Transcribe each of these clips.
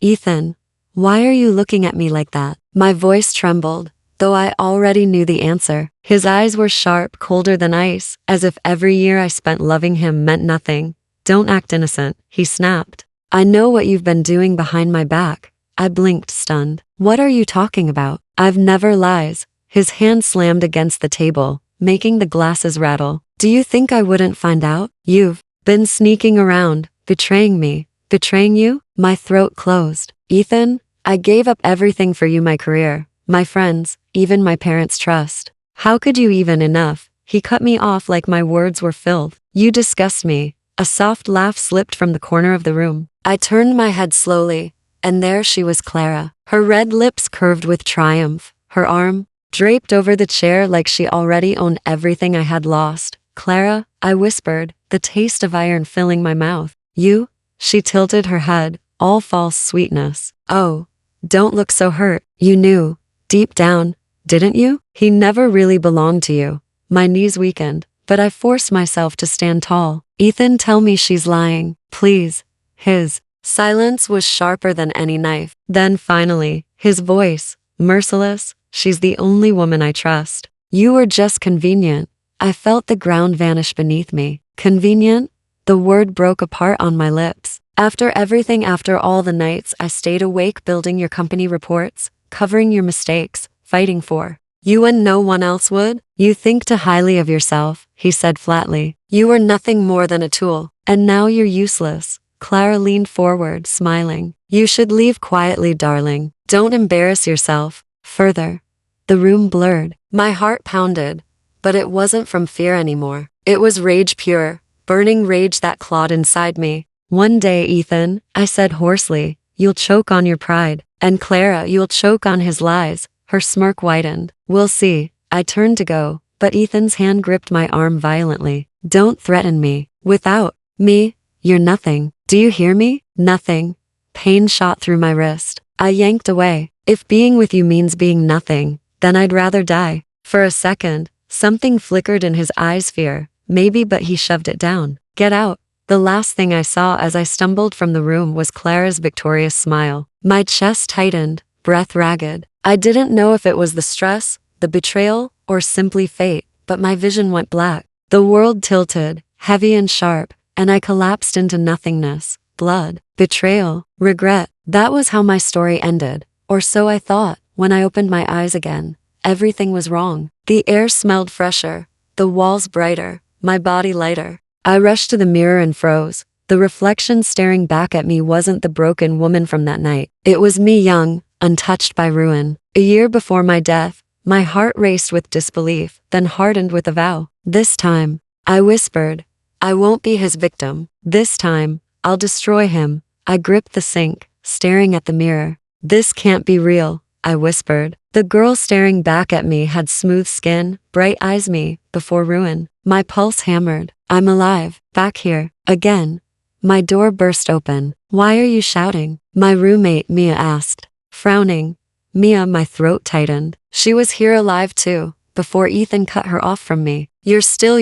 Ethan, why are you looking at me like that? My voice trembled, though I already knew the answer. His eyes were sharp, colder than ice, as if every year I spent loving him meant nothing. Don't act innocent, he snapped. I know what you've been doing behind my back. I blinked, stunned. What are you talking about? I've never lies. His hand slammed against the table, making the glasses rattle. Do you think I wouldn't find out? You've been sneaking around, betraying me. Betraying you? My throat closed. Ethan, I gave up everything for you, my career, my friends, even my parents' trust. How could you even? Enough? He cut me off like my words were filth. You disgust me. A soft laugh slipped from the corner of the room. I turned my head slowly, and there she was, Clara. Her red lips curved with triumph, her arm draped over the chair like she already owned everything I had lost. Clara, I whispered, the taste of iron filling my mouth. You? She tilted her head, all false sweetness. Oh, don't look so hurt. You knew, deep down, didn't you? He never really belonged to you. My knees weakened, but I forced myself to stand tall. Ethan, tell me she's lying, please. His silence was sharper than any knife. Then finally, his voice, merciless, she's the only woman I trust. You were just convenient. I felt the ground vanish beneath me. Convenient? The word broke apart on my lips. After everything, after all the nights I stayed awake building your company reports, covering your mistakes, fighting for you and no one else would? You think too highly of yourself, he said flatly. You were nothing more than a tool, and now you're useless. Clara leaned forward, smiling. You should leave quietly, darling. Don't embarrass yourself further. The room blurred. My heart pounded, but it wasn't from fear anymore. It was rage, pure, burning rage that clawed inside me. One day, Ethan, I said hoarsely, you'll choke on your pride. And Clara, you'll choke on his lies. Her smirk widened. We'll see. I turned to go, but Ethan's hand gripped my arm violently. Don't threaten me. Without me, you're nothing. Do you hear me? Nothing. Pain shot through my wrist. I yanked away. If being with you means being nothing, then I'd rather die. For a second, something flickered in his eyes, fear. Maybe, but he shoved it down. Get out. The last thing I saw as I stumbled from the room was Clara's victorious smile. My chest tightened, breath ragged. I didn't know if it was the stress, the betrayal, or simply fate, but my vision went black. The world tilted, heavy and sharp, and I collapsed into nothingness. Blood, betrayal, regret. That was how my story ended, or so I thought. When I opened my eyes again, everything was wrong. The air smelled fresher, the walls brighter, my body lighter. I rushed to the mirror and froze. The reflection staring back at me wasn't the broken woman from that night. It was me, young, untouched by ruin. A year before my death, my heart raced with disbelief, then hardened with a vow. This time, I whispered, I won't be his victim. This time, I'll destroy him. I gripped the sink, staring at the mirror. This can't be real, I whispered. The girl staring back at me had smooth skin, bright eyes, me before ruin. My pulse hammered. I'm alive, back here, again. My door burst open. Why are you shouting? My roommate, Mia, asked, frowning. Mia, my throat tightened. She was here alive too, before Ethan cut her off from me. You're still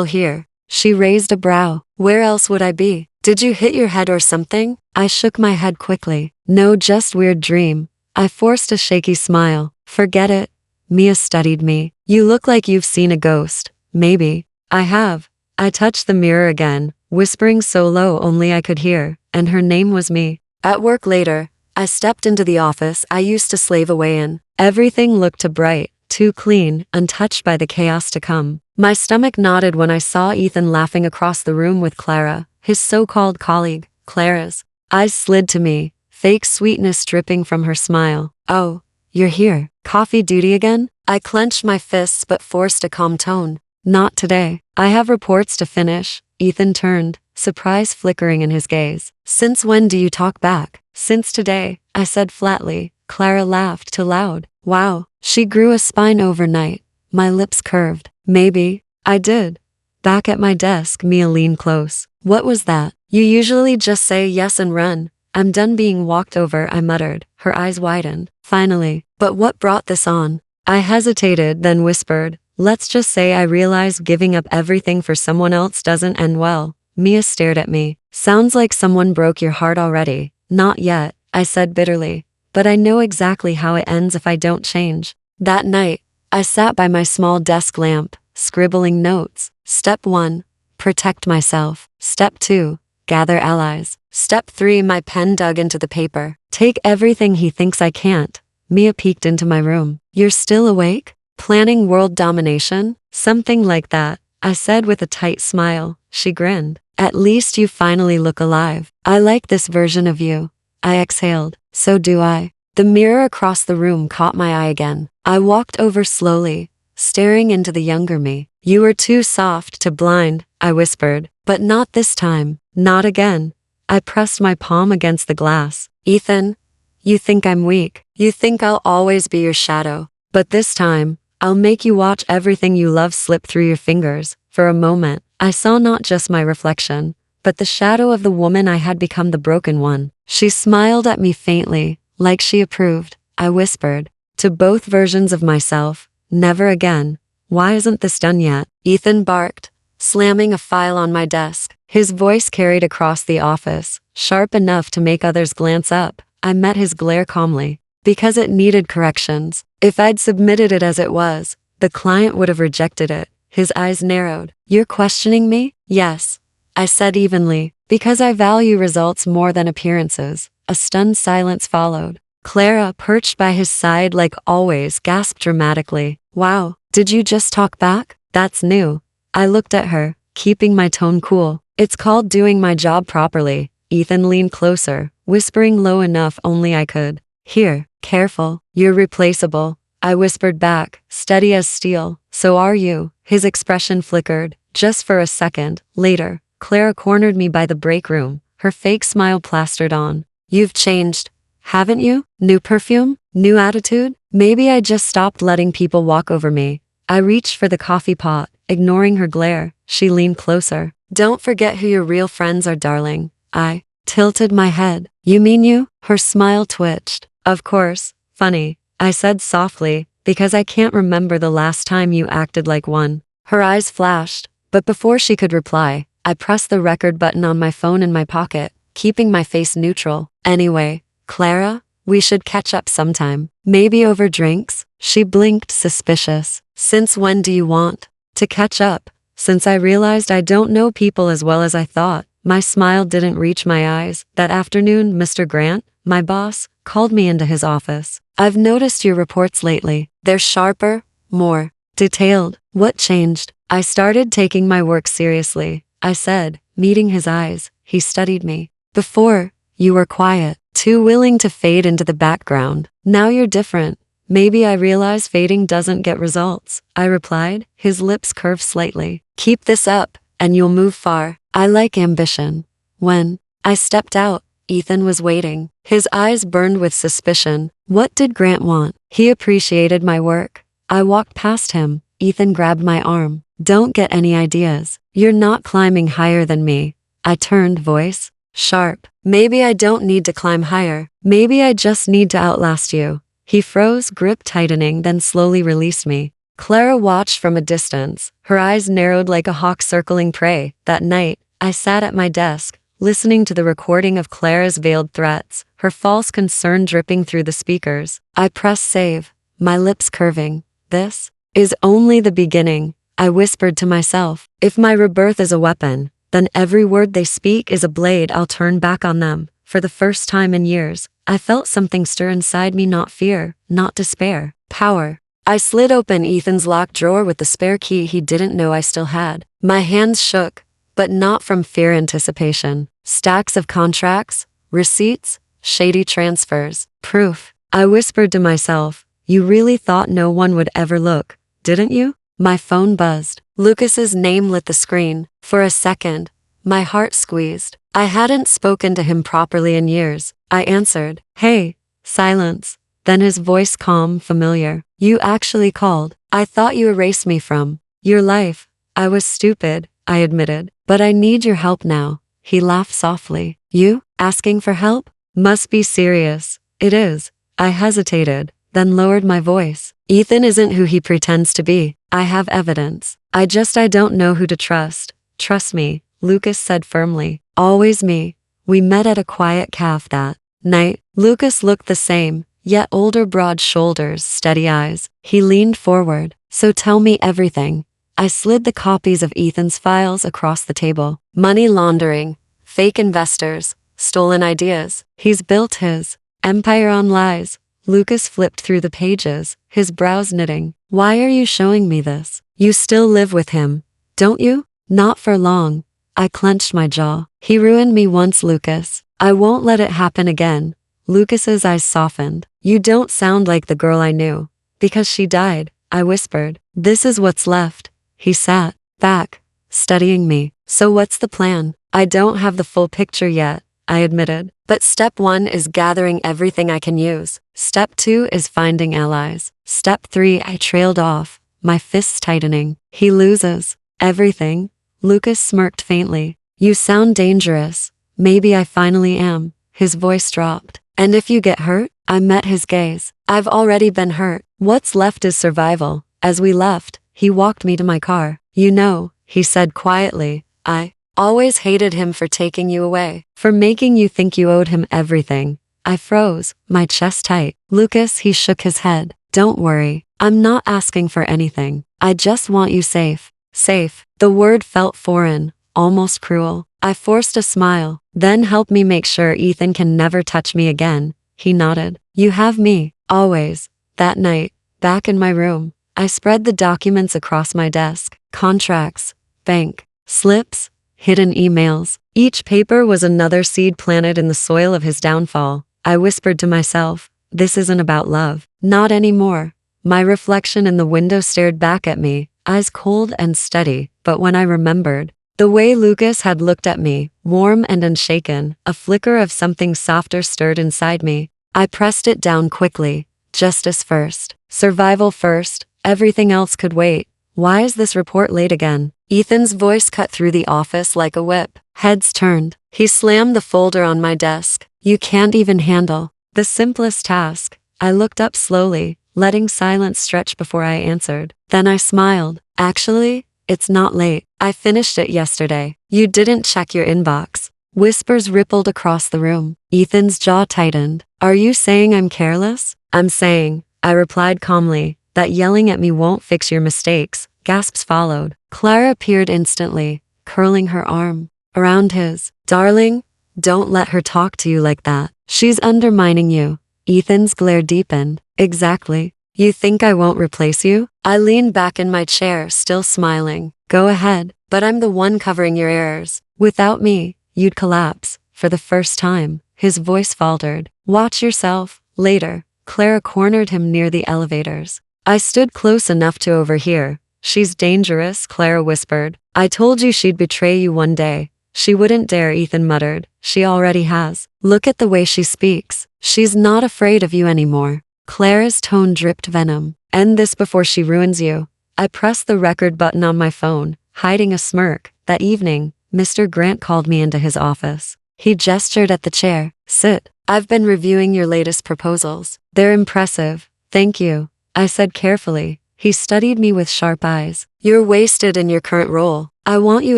here. She raised a brow. Where else would I be? Did you hit your head or something? I shook my head quickly. No, just weird dream. I forced a shaky smile. Forget it. Mia studied me. You look like you've seen a ghost. Maybe. I have. I touched the mirror again, whispering so low only I could hear, and her name was me. At work later, I stepped into the office I used to slave away in. Everything looked too bright, too clean, untouched by the chaos to come. My stomach knotted when I saw Ethan laughing across the room with Clara, his so-called colleague. Clara's eyes slid to me, fake sweetness dripping from her smile. Oh, you're here. Coffee duty again? I clenched my fists but forced a calm tone. Not today. I have reports to finish. Ethan turned, surprise flickering in his gaze. Since when do you talk back? Since today, I said flatly. Clara laughed too loud. Wow, she grew a spine overnight. My lips curved. Maybe I did. Back at my desk, Mia leaned close. What was that? You usually just say yes and run. I'm done being walked over, I muttered. Her eyes widened. Finally. But what brought this on? I hesitated, then whispered. Let's just say I realized giving up everything for someone else doesn't end well. Mia stared at me. Sounds like someone broke your heart already. Not yet. I said bitterly, but I know exactly how it ends if I don't change. That night, I sat by my small desk lamp, scribbling notes. Step 1, protect myself. Step 2, gather allies. Step 3, my pen dug into the paper. Take everything he thinks I can't. Mia peeked into my room. You're still awake? Planning world domination? Something like that, I said with a tight smile. She grinned. At least you finally look alive. I like this version of you. I exhaled. So do I. The mirror across the room caught my eye again. I walked over slowly, staring into the younger me. You were too soft to blind, I whispered. But not this time. Not again. I pressed my palm against the glass. Ethan, you think I'm weak. You think I'll always be your shadow. But this time, I'll make you watch everything you love slip through your fingers. For a moment, I saw not just my reflection, but the shadow of the woman I had become, the broken one. She smiled at me faintly, like she approved. I whispered, to both versions of myself, never again. Why isn't this done yet? Ethan barked, slamming a file on my desk. His voice carried across the office, sharp enough to make others glance up. I met his glare calmly, because it needed corrections. If I'd submitted it as it was, the client would have rejected it. His eyes narrowed. You're questioning me? Yes, I said evenly, because I value results more than appearances. A stunned silence followed. Clara, perched by his side like always, gasped dramatically. Wow, did you just talk back? That's new. I looked at her, keeping my tone cool. It's called doing my job properly. Ethan leaned closer, whispering low enough only I could hear. Careful, you're replaceable. I whispered back, steady as steel. So are you. His expression flickered, just for a second. Later, Clara cornered me by the break room, her fake smile plastered on. You've changed, haven't you? New perfume? New attitude? Maybe I just stopped letting people walk over me. I reached for the coffee pot, ignoring her glare. She leaned closer. Don't forget who your real friends are, darling. I tilted my head. You mean you? Her smile twitched. Of course. Funny, I said softly, because I can't remember the last time you acted like one. Her eyes flashed, but before she could reply, I pressed the record button on my phone in my pocket, keeping my face neutral. Anyway, Clara, we should catch up sometime. Maybe over drinks? She blinked, suspicious. Since when do you want to catch up? Since I realized I don't know people as well as I thought. My smile didn't reach my eyes. That afternoon, Mr. Grant, my boss, called me into his office. I've noticed your reports lately. They're sharper, more detailed. What changed? I started taking my work seriously, I said, meeting his eyes. He studied me. Before, you were quiet, too willing to fade into the background. Now you're different. Maybe I realize fading doesn't get results, I replied, his lips curved slightly. Keep this up, and you'll move far. I like ambition. When I stepped out, Ethan was waiting. His eyes burned with suspicion. What did Grant want? He appreciated my work. I walked past him. Ethan grabbed my arm. Don't get any ideas. You're not climbing higher than me. I turned, voice sharp. Maybe I don't need to climb higher. Maybe I just need to outlast you. He froze, grip tightening, then slowly released me. Clara watched from a distance. Her eyes narrowed like a hawk circling prey. That night, I sat at my desk, listening to the recording of Clara's veiled threats, her false concern dripping through the speakers. I pressed save, my lips curving. This is only the beginning, I whispered to myself. If my rebirth is a weapon, then every word they speak is a blade I'll turn back on them. For the first time in years, I felt something stir inside me, not fear, not despair, power. I slid open Ethan's locked drawer with the spare key he didn't know I still had. My hands shook, but not from fear, anticipation. Stacks of contracts, receipts, shady transfers, proof. I whispered to myself, you really thought no one would ever look, didn't you? My phone buzzed. Lucas's name lit the screen. For a second, my heart squeezed. I hadn't spoken to him properly in years. I answered, hey. Silence. Then his voice, calm, familiar. You actually called. I thought you erased me from your life. I was stupid, I admitted. But I need your help now. He laughed softly. You? Asking for help? Must be serious. It is. I hesitated, then lowered my voice. Ethan isn't who he pretends to be. I have evidence. I don't know who to trust. Trust me, Lucas said firmly. Always me. We met at a quiet cafe that Night. Lucas looked the same, yet older, broad shoulders, steady eyes. He leaned forward. So tell me everything. I slid the copies of Ethan's files across the table. Money laundering, fake investors, stolen ideas. He's built his empire on lies. Lucas flipped through the pages, his brows knitting. Why are you showing me this? You still live with him, don't you? Not for long. I clenched my jaw. He ruined me once, Lucas. I won't let it happen again. Lucas's eyes softened. You don't sound like the girl I knew. Because she died, I whispered. This is what's left. He sat back, studying me. So what's the plan? I don't have the full picture yet, I admitted. But step 1 is gathering everything I can use. Step 2 is finding allies. Step 3, I trailed off, my fists tightening. He loses everything. Lucas smirked faintly. You sound dangerous. Maybe I finally am. His voice dropped. And if you get hurt? I met his gaze. I've already been hurt. What's left is survival. As we left, he walked me to my car. You know, he said quietly, I always hated him for taking you away, for making you think you owed him everything. I froze, my chest tight. Lucas, he shook his head. Don't worry. I'm not asking for anything. I just want you safe. Safe. The word felt foreign, almost cruel. I forced a smile. Then help me make sure Ethan can never touch me again. He nodded. You have me, always. That night, back in my room, I spread the documents across my desk. Contracts, bank, slips, hidden emails. Each paper was another seed planted in the soil of his downfall. I whispered to myself, this isn't about love. Not anymore. My reflection in the window stared back at me, eyes cold and steady, but when I remembered, the way Lucas had looked at me, warm and unshaken, a flicker of something softer stirred inside me. I pressed it down quickly. Justice first. Survival first. Everything else could wait. Why is this report late again? Ethan's voice cut through the office like a whip. Heads turned. He slammed the folder on my desk. You can't even handle the simplest task. I looked up slowly, letting silence stretch before I answered. Then I smiled. Actually, it's not late. I finished it yesterday. You didn't check your inbox. Whispers rippled across the room. Ethan's jaw tightened. Are you saying I'm careless? I'm saying, I replied calmly, that yelling at me won't fix your mistakes. Gasps followed. Clara appeared instantly, curling her arm around his. Darling, don't let her talk to you like that. She's undermining you. Ethan's glare deepened. Exactly. You think I won't replace you? I leaned back in my chair, still smiling. Go ahead, but I'm the one covering your errors. Without me, you'd collapse. For the first time, his voice faltered. Watch yourself. Later, Clara cornered him near the elevators. I stood close enough to overhear. She's dangerous, Clara whispered. I told you she'd betray you one day. She wouldn't dare, Ethan muttered. She already has. Look at the way she speaks. She's not afraid of you anymore. Clara's tone dripped venom. End this before she ruins you. I pressed the record button on my phone, hiding a smirk. That evening, Mr. Grant called me into his office. He gestured at the chair. Sit. I've been reviewing your latest proposals. They're impressive. Thank you, I said carefully. He studied me with sharp eyes. You're wasted in your current role. I want you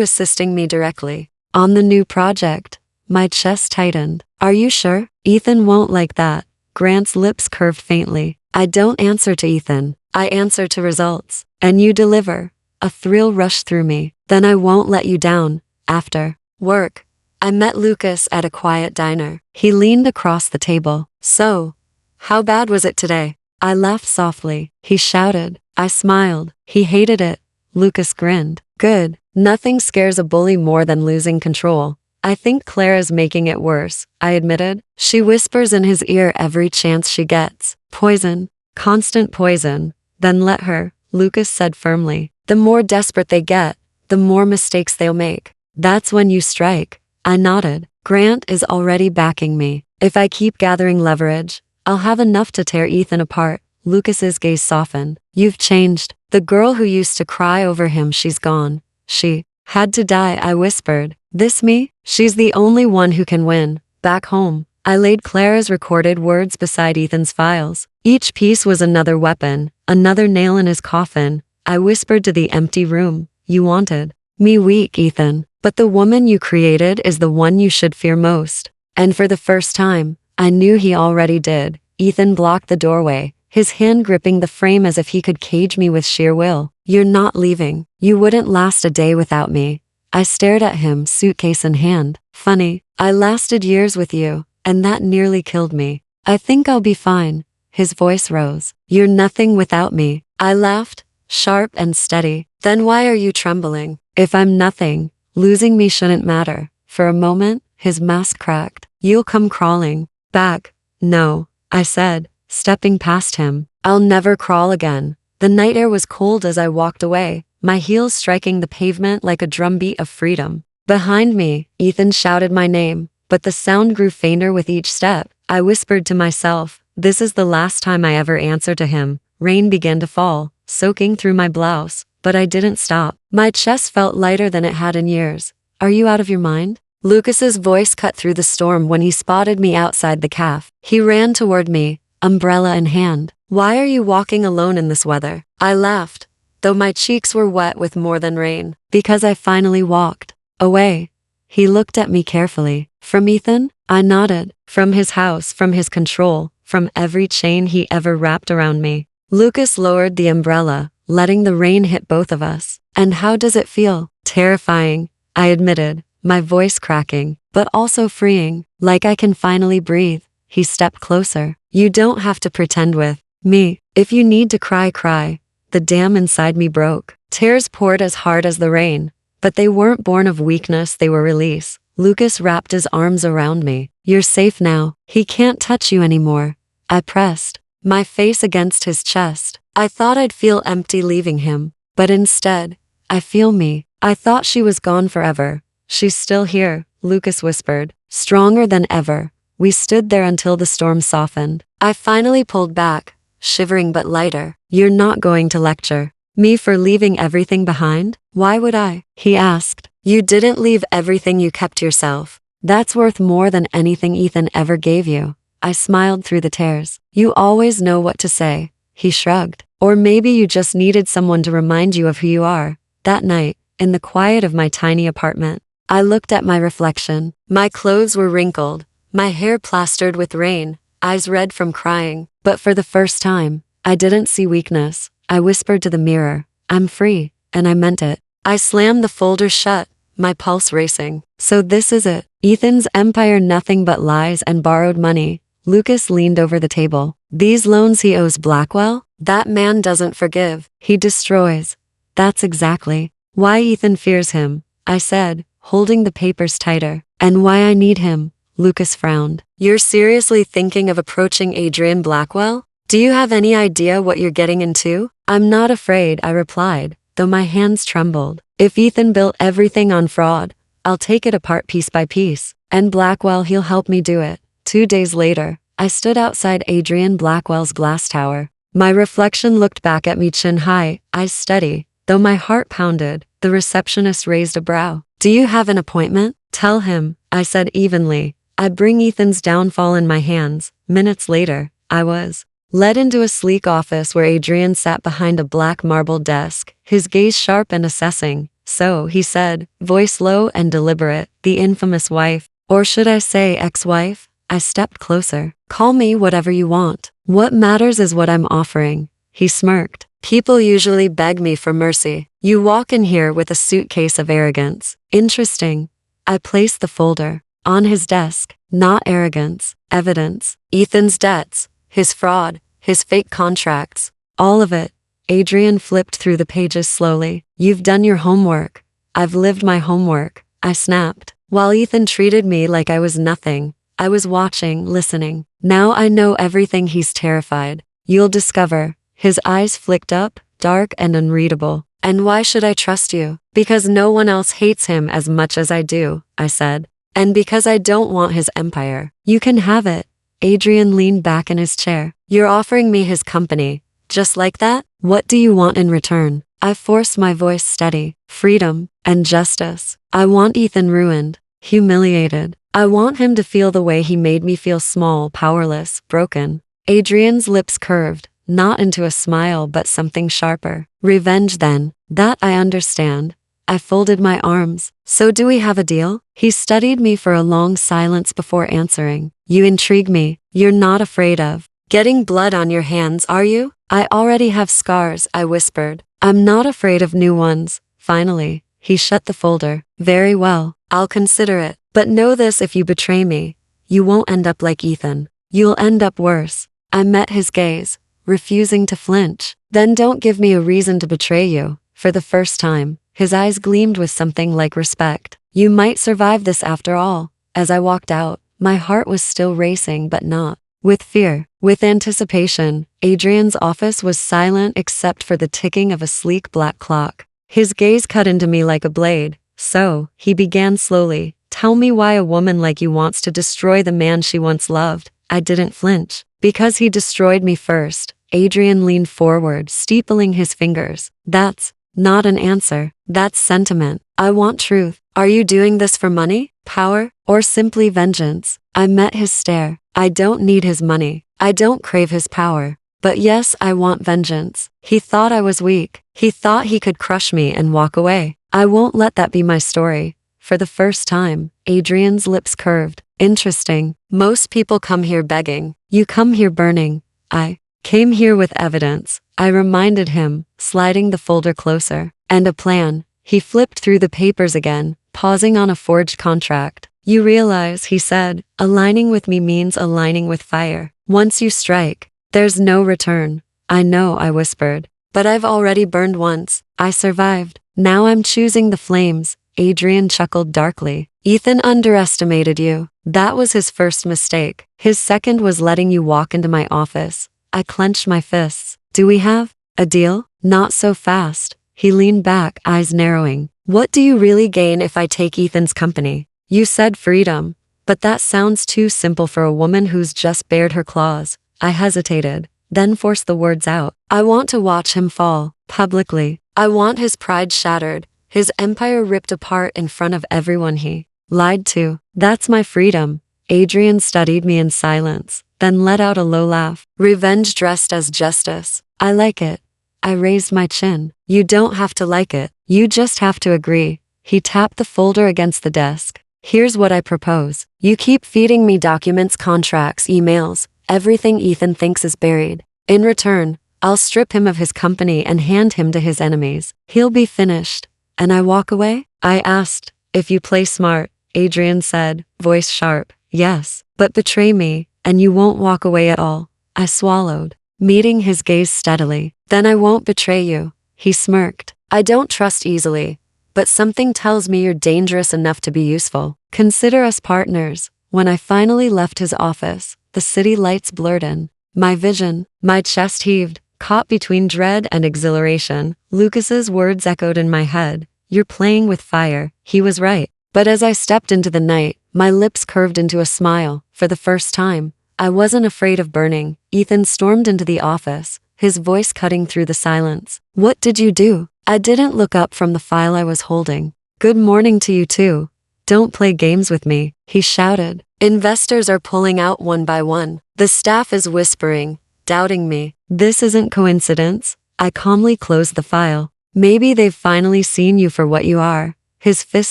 assisting me directly on the new project. My chest tightened. Are you sure? Ethan won't like that. Grant's lips curved faintly. I don't answer to Ethan. I answer to results. And you deliver. A thrill rushed through me. Then I won't let you down. After work, I met Lucas at a quiet diner. He leaned across the table. So, how bad was it today? I laughed softly. He shouted. I smiled. He hated it. Lucas grinned. Good. Nothing scares a bully more than losing control. I think Clara's making it worse, I admitted. She whispers in his ear every chance she gets. Poison. Constant poison. Then let her, Lucas said firmly. The more desperate they get, the more mistakes they'll make. That's when you strike. I nodded. Grant is already backing me. If I keep gathering leverage, I'll have enough to tear Ethan apart. Lucas's gaze softened. You've changed. The girl who used to cry over him, she's gone. She had to die, I whispered. This me? She's the only one who can win. Back home, I laid Clara's recorded words beside Ethan's files. Each piece was another weapon, another nail in his coffin. I whispered to the empty room. You wanted me weak, Ethan, but the woman you created is the one you should fear most. And for the first time, I knew he already did. Ethan blocked the doorway, his hand gripping the frame as if he could cage me with sheer will. You're not leaving. You wouldn't last a day without me. I stared at him, suitcase in hand. Funny, I lasted years with you, and that nearly killed me. I think I'll be fine. His voice rose. You're nothing without me. I laughed, sharp and steady. Then why are you trembling? If I'm nothing, losing me shouldn't matter. For a moment, his mask cracked. You'll come crawling back. No, I said, stepping past him. I'll never crawl again. The night air was cold as I walked away, my heels striking the pavement like a drumbeat of freedom. Behind me, Ethan shouted my name, but the sound grew fainter with each step. I whispered to myself, this is the last time I ever answer to him. Rain began to fall, soaking through my blouse, but I didn't stop. My chest felt lighter than it had in years. Are you out of your mind? Lucas's voice cut through the storm when he spotted me outside the cafe. He ran toward me, umbrella in hand. Why are you walking alone in this weather? I laughed, though my cheeks were wet with more than rain. Because I finally walked away. He looked at me carefully. From Ethan? I nodded. From his house, from his control, from every chain he ever wrapped around me. Lucas lowered the umbrella, letting the rain hit both of us. And how does it feel? Terrifying, I admitted, my voice cracking, but also freeing, like I can finally breathe. He stepped closer. You don't have to pretend with me. If you need to cry, cry. The dam inside me broke. Tears poured as hard as the rain, but they weren't born of weakness, they were release. Lucas wrapped his arms around me. You're safe now. He can't touch you anymore. I pressed my face against his chest. I thought I'd feel empty leaving him, but instead, I feel me. I thought she was gone forever. She's still here, Lucas whispered, stronger than ever. We stood there until the storm softened. I finally pulled back, shivering but lighter. You're not going to lecture me for leaving everything behind? Why would I? He asked. You didn't leave everything, you kept yourself. That's worth more than anything Ethan ever gave you. I smiled through the tears. You always know what to say. He shrugged. Or maybe you just needed someone to remind you of who you are. That night, in the quiet of my tiny apartment, I looked at my reflection. My clothes were wrinkled, my hair plastered with rain, eyes red from crying. But for the first time, I didn't see weakness. I whispered to the mirror, I'm free, and I meant it. I slammed the folder shut, my pulse racing. So this is it. Ethan's empire, nothing but lies and borrowed money. Lucas leaned over the table. These loans he owes Blackwell? That man doesn't forgive. He destroys. That's exactly why Ethan fears him, I said, holding the papers tighter. And why I need him. Lucas frowned. You're seriously thinking of approaching Adrian Blackwell? Do you have any idea what you're getting into? I'm not afraid, I replied, though my hands trembled. If Ethan built everything on fraud, I'll take it apart piece by piece. And Blackwell, he'll help me do it. 2 days later, I stood outside Adrian Blackwell's glass tower. My reflection looked back at me chin high, eyes steady. Though my heart pounded, the receptionist raised a brow. Do you have an appointment? Tell him, I said evenly. I'd bring Ethan's downfall in my hands. Minutes later, I was led into a sleek office where Adrian sat behind a black marble desk, his gaze sharp and assessing. So, he said, voice low and deliberate, the infamous wife, or should I say ex-wife? I stepped closer. Call me whatever you want. What matters is what I'm offering. He smirked. People usually beg me for mercy. You walk in here with a suitcase of arrogance. Interesting. I placed the folder on his desk. Not arrogance, evidence. Ethan's debts, his fraud, his fake contracts, all of it. Adrian flipped through the pages slowly. You've done your homework. I've lived my homework, I snapped. While Ethan treated me like I was nothing, I was watching, listening. Now I know everything. He's terrified. You'll discover. His eyes flicked up, dark and unreadable. And why should I trust you? Because no one else hates him as much as I do, I said. And because I don't want his empire. You can have it. Adrian leaned back in his chair. You're offering me his company. Just like that? What do you want in return? I forced my voice steady. Freedom and justice. I want Ethan ruined, humiliated. I want him to feel the way he made me feel, small, powerless, broken. Adrian's lips curved, not into a smile but something sharper. Revenge then. That I understand. I folded my arms. So do we have a deal? He studied me for a long silence before answering. You intrigue me. You're not afraid of getting blood on your hands, are you? I already have scars, I whispered. I'm not afraid of new ones. Finally, he shut the folder. Very well, I'll consider it. But know this, if you betray me, you won't end up like Ethan. You'll end up worse. I met his gaze, refusing to flinch. Then don't give me a reason to betray you. For the first time, his eyes gleamed with something like respect. You might survive this after all. As I walked out, my heart was still racing, but not with fear, with anticipation. Adrian's office was silent except for the ticking of a sleek black clock. His gaze cut into me like a blade. So, he began slowly. Tell me why a woman like you wants to destroy the man she once loved. I didn't flinch. Because he destroyed me first. Adrian leaned forward, steepling his fingers. That's not an answer. That's sentiment. I want truth. Are you doing this for money, power, or simply vengeance? I met his stare. I don't need his money. I don't crave his power. But yes, I want vengeance. He thought I was weak. He thought he could crush me and walk away. I won't let that be my story. For the first time, Adrian's lips curved. Interesting. Most people come here begging. You come here burning. I came here with evidence. I reminded him, sliding the folder closer. And a plan. He flipped through the papers again, pausing on a forged contract. You realize, he said, aligning with me means aligning with fire. Once you strike, there's no return. I know, I whispered. But I've already burned once. I survived. Now I'm choosing the flames. Adrian chuckled darkly. Ethan underestimated you. That was his first mistake. His second was letting you walk into my office. I clenched my fists. Do we have a deal? Not so fast. He leaned back, eyes narrowing. What do you really gain if I take Ethan's company? You said freedom. But that sounds too simple for a woman who's just bared her claws. I hesitated, then forced the words out. I want to watch him fall, publicly. I want his pride shattered, his empire ripped apart in front of everyone he lied to. That's my freedom. Adrian studied me in silence, then let out a low laugh. Revenge dressed as justice. I like it. I raised my chin. You don't have to like it. You just have to agree. He tapped the folder against the desk. Here's what I propose. You keep feeding me documents, contracts, emails, everything Ethan thinks is buried. In return, I'll strip him of his company and hand him to his enemies. He'll be finished. And I walk away? I asked. If you play smart, Adrian said, voice sharp. Yes, but betray me, and you won't walk away at all. I swallowed, meeting his gaze steadily. Then I won't betray you. He smirked. I don't trust easily. But something tells me you're dangerous enough to be useful. Consider us partners. When I finally left his office, the city lights blurred in. My vision, my chest heaved, caught between dread and exhilaration. Lucas's words echoed in my head. You're playing with fire. He was right. But as I stepped into the night, my lips curved into a smile. For the first time, I wasn't afraid of burning. Ethan stormed into the office, his voice cutting through the silence. What did you do? I didn't look up from the file I was holding. Good morning to you too. Don't play games with me, he shouted. Investors are pulling out one by one. The staff is whispering, doubting me. This isn't coincidence. I calmly closed the file. Maybe they've finally seen you for what you are. His fist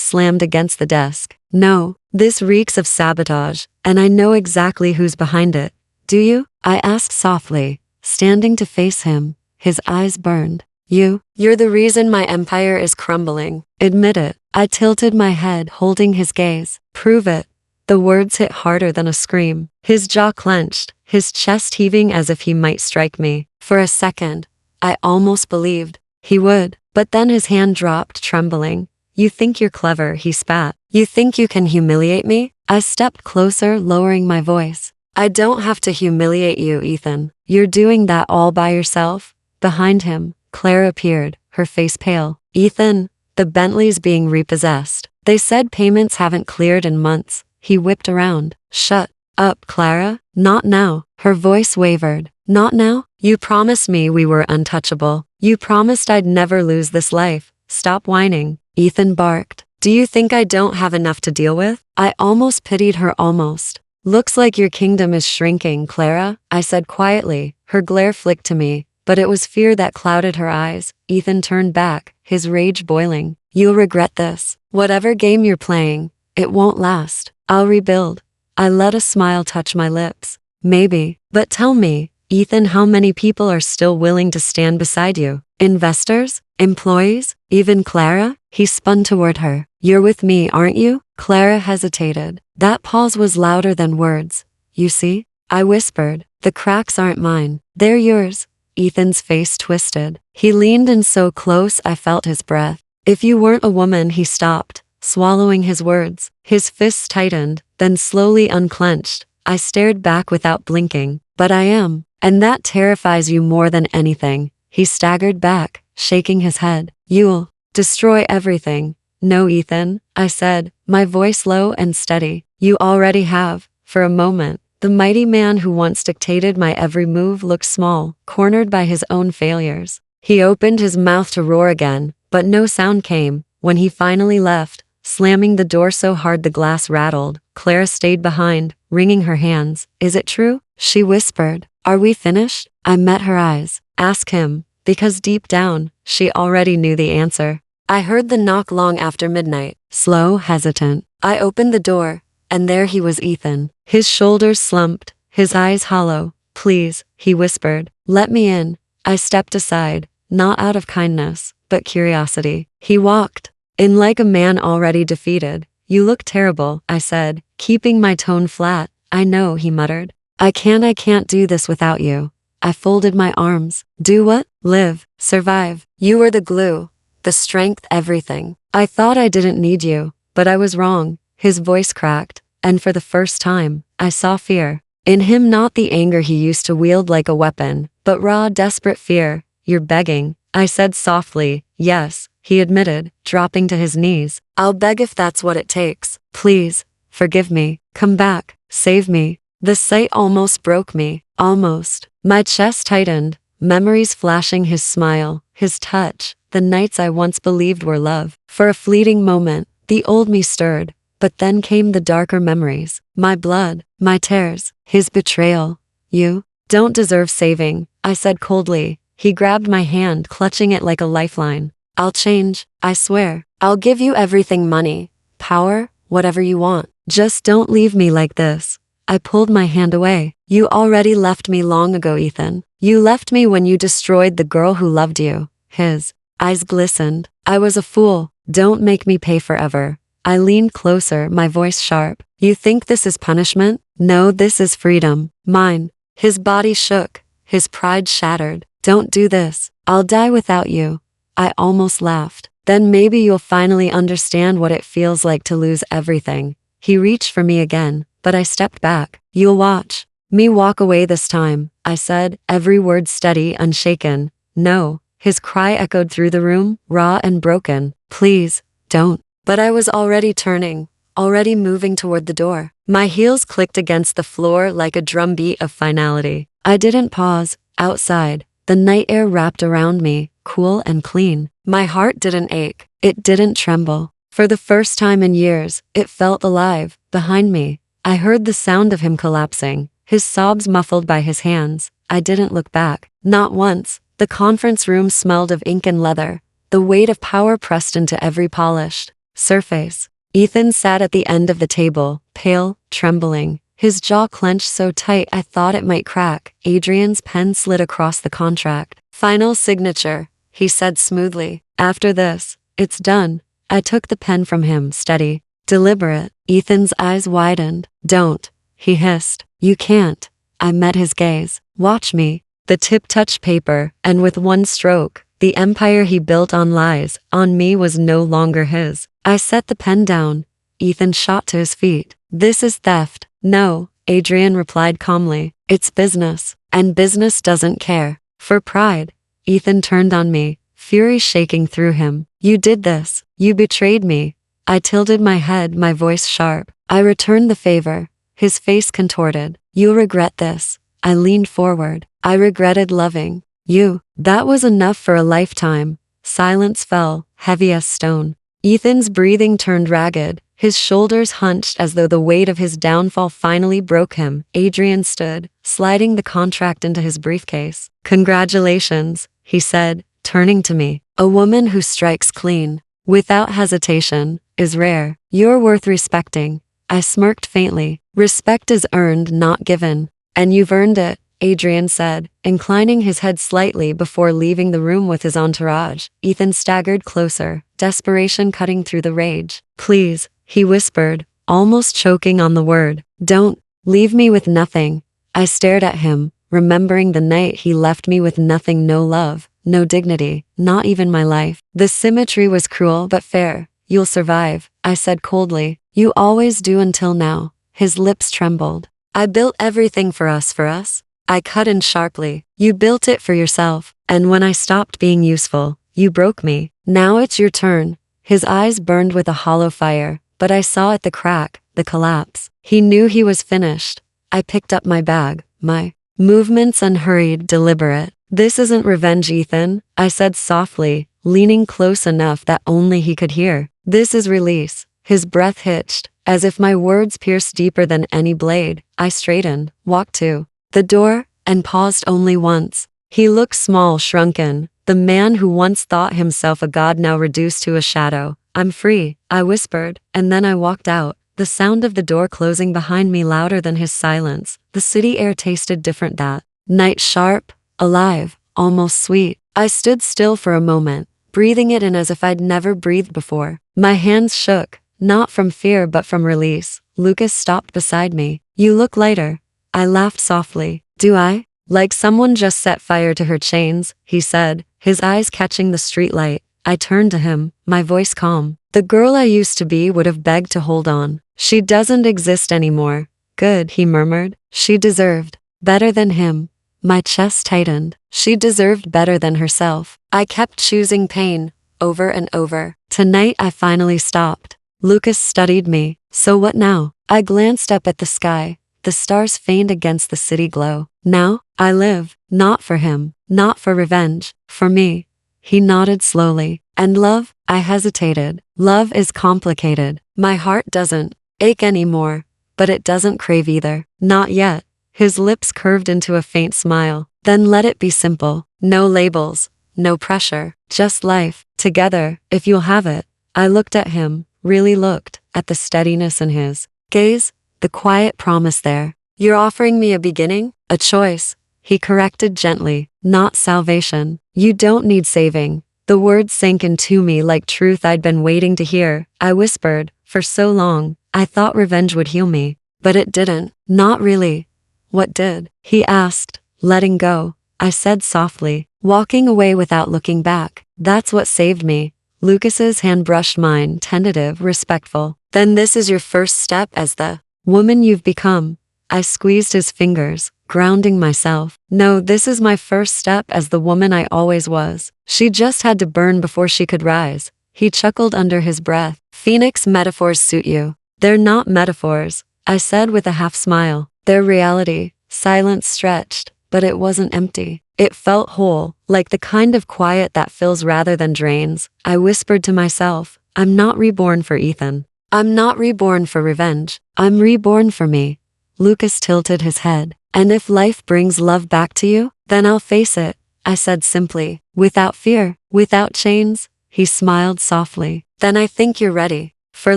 slammed against the desk. No, this reeks of sabotage, and I know exactly who's behind it. Do you? I asked softly, standing to face him. His eyes burned. You're the reason my empire is crumbling. Admit it. I tilted my head, holding his gaze. Prove it. The words hit harder than a scream. His jaw clenched, his chest heaving as if he might strike me. For a second, I almost believed he would, but then his hand dropped, trembling. You think you're clever, he spat. You think you can humiliate me? I stepped closer, lowering my voice. I don't have to humiliate you, Ethan. You're doing that all by yourself. Behind him, Claire appeared, her face pale. Ethan, the Bentley's being repossessed. They said payments haven't cleared in months. He whipped around. Shut up, Clara. Not now. Her voice wavered. Not now? You promised me we were untouchable. You promised I'd never lose this life. Stop whining. Ethan barked. Do you think I don't have enough to deal with? I almost pitied her, almost. Looks like your kingdom is shrinking, Clara, I said quietly. Her glare flicked to me, but it was fear that clouded her eyes. Ethan turned back, his rage boiling. You'll regret this. Whatever game you're playing, it won't last. I'll rebuild. I let a smile touch my lips. Maybe. But tell me, Ethan, how many people are still willing to stand beside you? Investors? Employees? Even Clara? He spun toward her. You're with me, aren't you? Clara hesitated. That pause was louder than words. You see? I whispered. The cracks aren't mine. They're yours. Ethan's face twisted. He leaned in so close I felt his breath. If you weren't a woman, he stopped, swallowing his words. His fists tightened, then slowly unclenched. I stared back without blinking. But I am. And that terrifies you more than anything. He staggered back, shaking his head. You'll destroy everything. No, Ethan, I said, my voice low and steady. You already have. For a moment, the mighty man who once dictated my every move looked small, cornered by his own failures. He opened his mouth to roar again, but no sound came. When he finally left, slamming the door so hard the glass rattled, Clara stayed behind, wringing her hands. Is it true? She whispered. Are we finished? I met her eyes. Ask him, because deep down, she already knew the answer. I heard the knock long after midnight, slow, hesitant. I opened the door, and there he was, Ethan. His shoulders slumped, his eyes hollow. Please, he whispered, let me in. I stepped aside, not out of kindness, but curiosity. He walked in like a man already defeated. You look terrible, I said, keeping my tone flat. I know, he muttered. I can't do this without you. I folded my arms. Do what? Live, survive. You were the glue, the strength, everything. I thought I didn't need you, but I was wrong. His voice cracked, and for the first time, I saw fear. In him, not the anger he used to wield like a weapon, but raw, desperate fear. You're begging, I said softly. Yes, he admitted, dropping to his knees. I'll beg if that's what it takes. Please, forgive me. Come back, save me. The sight almost broke me, almost. My chest tightened, memories flashing his smile, his touch, the nights I once believed were love. For a fleeting moment, the old me stirred. But then came the darker memories. My blood, my tears, his betrayal. You don't deserve saving, I said coldly. He grabbed my hand, clutching it like a lifeline. I'll change, I swear. I'll give you everything, money, power, whatever you want. Just don't leave me like this. I pulled my hand away. You already left me long ago, Ethan. You left me when you destroyed the girl who loved you. His eyes glistened. I was a fool. Don't make me pay forever. I leaned closer, my voice sharp. You think this is punishment? No, this is freedom. Mine. His body shook, his pride shattered. Don't do this. I'll die without you. I almost laughed. Then maybe you'll finally understand what it feels like to lose everything. He reached for me again, but I stepped back. You'll watch me walk away this time, I said, every word steady, unshaken. No. His cry echoed through the room, raw and broken. Please, don't. But I was already turning, already moving toward the door. My heels clicked against the floor like a drumbeat of finality. I didn't pause. Outside, the night air wrapped around me, cool and clean. My heart didn't ache. It didn't tremble. For the first time in years, it felt alive. Behind me, I heard the sound of him collapsing, his sobs muffled by his hands. I didn't look back. Not once. The conference room smelled of ink and leather, the weight of power pressed into every polished surface. Ethan sat at the end of the table, pale, trembling, his jaw clenched so tight I thought it might crack. Adrian's pen slid across the contract. Final signature, he said smoothly. After this, it's done. I took the pen from him, steady, deliberate. Ethan's eyes widened. Don't, he hissed. You can't. I met his gaze. Watch me. The tip touched paper, and with one stroke, the empire he built on lies, on me, was no longer his. I set the pen down. Ethan shot to his feet. This is theft. No, Adrian replied calmly. It's business, and business doesn't care. For pride. Ethan turned on me, fury shaking through him. You did this. You betrayed me. I tilted my head, my voice sharp. I returned the favor. His face contorted. You'll regret this. I leaned forward. I regretted loving you. That was enough for a lifetime. Silence fell, heavy as stone. Ethan's breathing turned ragged, his shoulders hunched as though the weight of his downfall finally broke him. Adrian stood, sliding the contract into his briefcase. Congratulations, he said, turning to me. A woman who strikes clean. without hesitation, is rare. You're worth respecting. I smirked faintly. Respect is earned, not given. And you've earned it, Adrian said, inclining his head slightly before leaving the room with his entourage. Ethan staggered closer, desperation cutting through the rage. Please, he whispered, almost choking on the word. Don't leave me with nothing. I stared at him, remembering the night he left me with nothing, no love, no dignity, not even my life. The symmetry was cruel but fair. You'll survive, I said coldly. You always do until now. His lips trembled. I built everything for us. I cut in sharply. You built it for yourself. And when I stopped being useful, you broke me. Now it's your turn. His eyes burned with a hollow fire, but I saw at the crack, the collapse. He knew he was finished. I picked up my bag, my movements unhurried, deliberate. This isn't revenge, Ethan, I said softly, leaning close enough that only he could hear. This is release. His breath hitched, as if my words pierced deeper than any blade. I straightened, walked to the door, and paused only once. He looked small, shrunken, the man who once thought himself a god now reduced to a shadow. I'm free, I whispered, and then I walked out, the sound of the door closing behind me louder than his silence. The city air tasted different that night, sharp, alive, almost sweet. I stood still for a moment, breathing it in as if I'd never breathed before. My hands shook, not from fear but from release. Lucas stopped beside me. You look lighter. I laughed softly. Do I? Like someone just set fire to her chains, he said, his eyes catching the streetlight. I turned to him, my voice calm. The girl I used to be would have begged to hold on. She doesn't exist anymore. Good, he murmured. She deserved better than him. My chest tightened. She deserved better than herself. I kept choosing pain, over and over. Tonight I finally stopped. Lucas studied me. So what now? I glanced up at the sky. The stars faint against the city glow. Now, I live, not for him, not for revenge, for me. He nodded slowly. And love? I hesitated. Love is complicated. My heart doesn't ache anymore, but it doesn't crave either. Not yet. His lips curved into a faint smile. Then let it be simple. No labels, no pressure, just life, together, if you'll have it. I looked at him, really looked, at the steadiness in his gaze, the quiet promise there. You're offering me a beginning, a choice, he corrected gently, not salvation. You don't need saving. The words sank into me like truth I'd been waiting to hear. I whispered, for so long, I thought revenge would heal me. But it didn't. Not really. What did? He asked, letting go. I said softly, walking away without looking back. That's what saved me. Lucas's hand brushed mine, tentative, respectful. Then this is your first step as the woman you've become. I squeezed his fingers, grounding myself. No, this is my first step as the woman I always was. She just had to burn before she could rise. He chuckled under his breath. Phoenix metaphors suit you. They're not metaphors, I said with a half smile. They're reality. Silence stretched, but it wasn't empty. It felt whole, like the kind of quiet that fills rather than drains. I whispered to myself, I'm not reborn for Ethan. I'm not reborn for revenge. I'm reborn for me. Lucas tilted his head. And if life brings love back to you, then I'll face it, I said simply, without fear, without chains. He smiled softly. Then I think you're ready for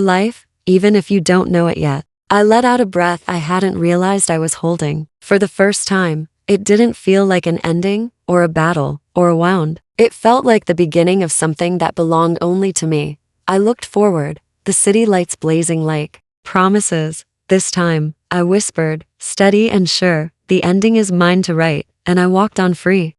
life, even if you don't know it yet. I let out a breath I hadn't realized I was holding. For the first time, it didn't feel like an ending, or a battle, or a wound. It felt like the beginning of something that belonged only to me. I looked forward, the city lights blazing like promises. This time, I whispered, steady and sure, the ending is mine to write, and I walked on free.